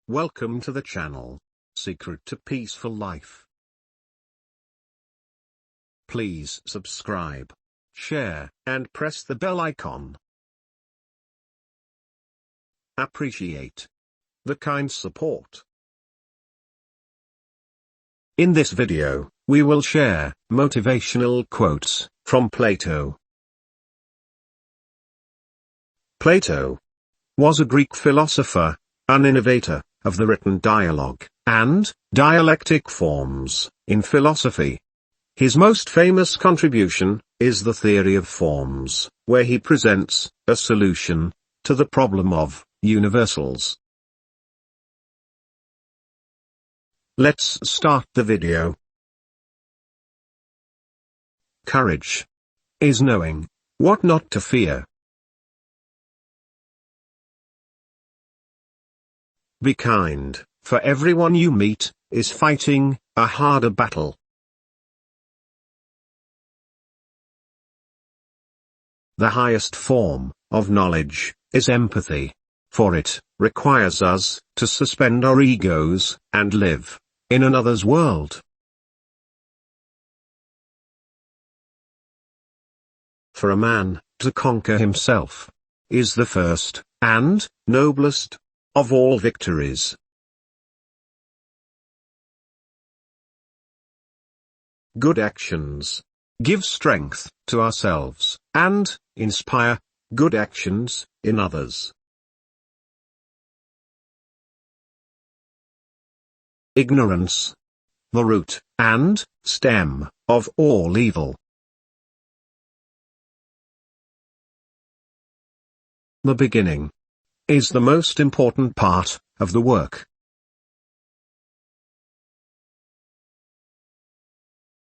Welcome to the channel, Secret to Peaceful Life. Please subscribe, share, and press the bell icon. Appreciate the kind support. In this video, we will share motivational quotes from Plato. Plato was a Greek philosopher, an innovator of the written dialogue and dialectic forms in philosophy. His most famous contribution is the theory of forms, where he presents a solution to the problem of universals. Let's start the video. Courage is knowing what not to fear. Be kind, for everyone you meet is fighting a harder battle. The highest form of knowledge is empathy, for it requires us to suspend our egos and live in another's world. For a man to conquer himself is the first and noblest of all victories. Good actions give strength to ourselves and inspire good actions in others. Ignorance, the root and stem of all evil. The beginning is the most important part of the work.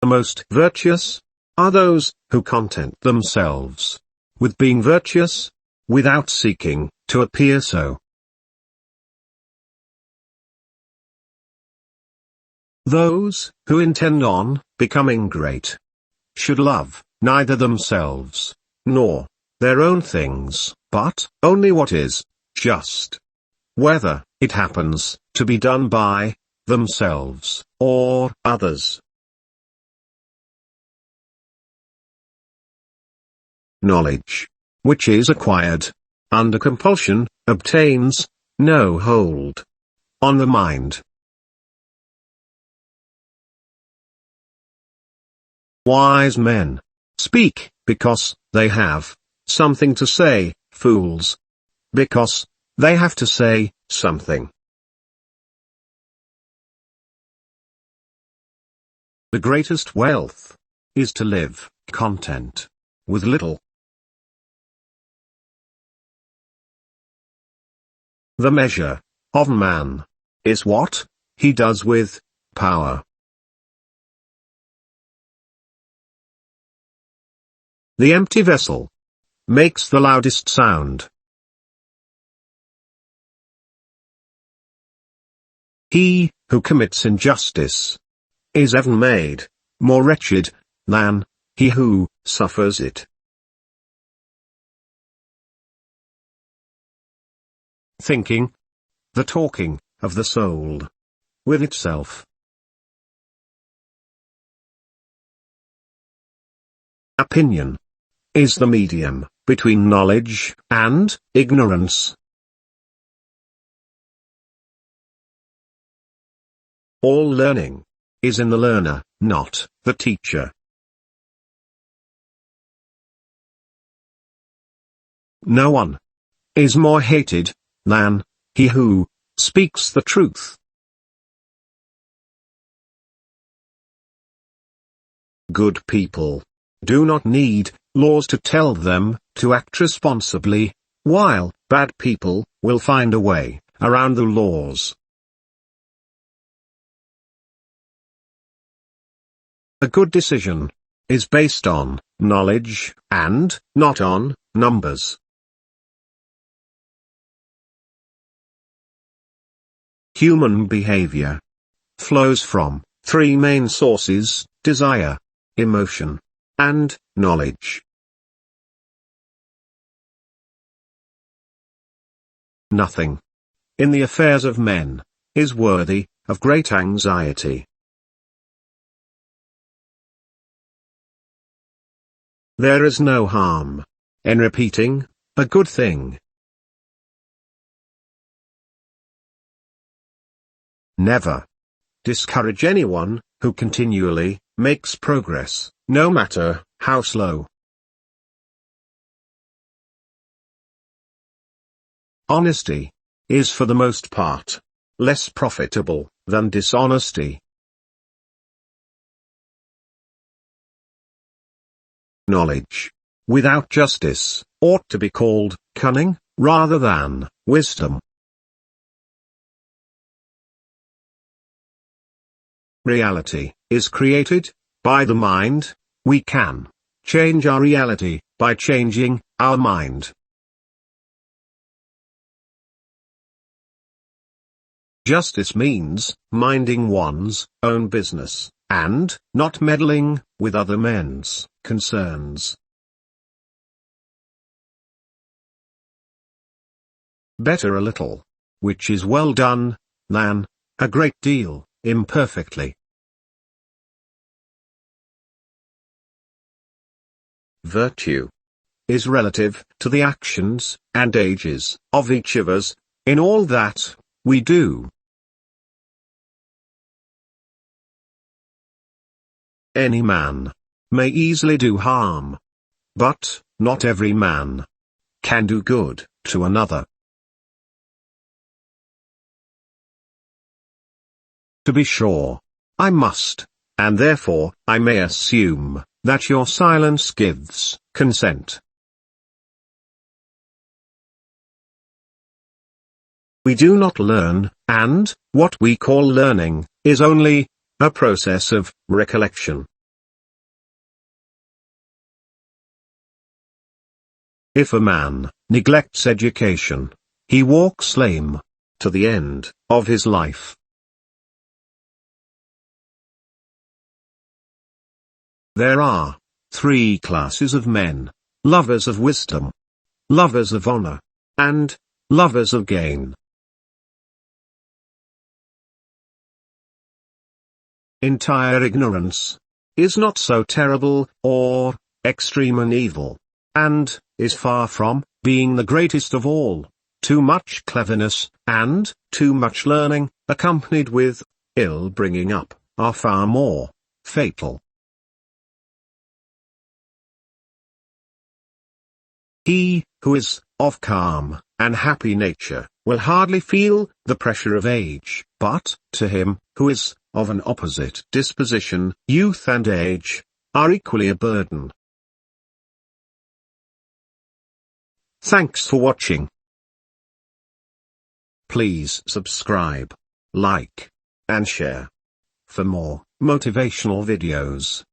The most virtuous are those who content themselves with being virtuous, without seeking to appear so. Those who intend on becoming great should love neither themselves nor their own things, but only what is just, whether it happens to be done by themselves or others. Knowledge, which is acquired under compulsion, obtains no hold on the mind. Wise men speak because they have something to say, fools because they have to say something. The greatest wealth is to live content with little. The measure of man is what he does with power. The empty vessel makes the loudest sound. He who commits injustice is ever made more wretched than he who suffers it. Thinking, the talking of the soul with itself. Opinion is the medium between knowledge and ignorance. All learning is in the learner, not the teacher. No one is more hated than he who speaks the truth. Good people do not need laws to tell them to act responsibly, while bad people will find a way around the laws. A good decision is based on knowledge and not on numbers. Human behavior flows from three main sources: desire, emotion, and knowledge. Nothing in the affairs of men, is worthy of great anxiety. There is no harm in repeating a good thing. Never discourage anyone who continually makes progress, no matter how slow. Honesty is for the most part less profitable than dishonesty. Knowledge without justice ought to be called cunning rather than wisdom. Reality is created by the mind. We can change our reality by changing our mind. Justice means minding one's own business, and not meddling with other men's concerns. Better a little, which is well done, than a great deal, imperfectly. Virtue is relative to the actions and ages of each of us, in all that we do. Any man may easily do harm, but not every man can do good to another. To be sure, I must, and therefore I may assume, that your silence gives consent. We do not learn, and what we call learning is only a process of recollection. If a man neglects education, he walks lame to the end of his life. There are 3 classes of men: lovers of wisdom, lovers of honor, and lovers of gain. Entire ignorance is not so terrible or extreme an evil, and is far from being the greatest of all. Too much cleverness and too much learning, accompanied with ill bringing up, are far more fatal. He who is of calm and happy nature will hardly feel the pressure of age, but to him who is of an opposite disposition, youth and age are equally a burden. Thanks for watching. Please subscribe, like, and share for more motivational videos.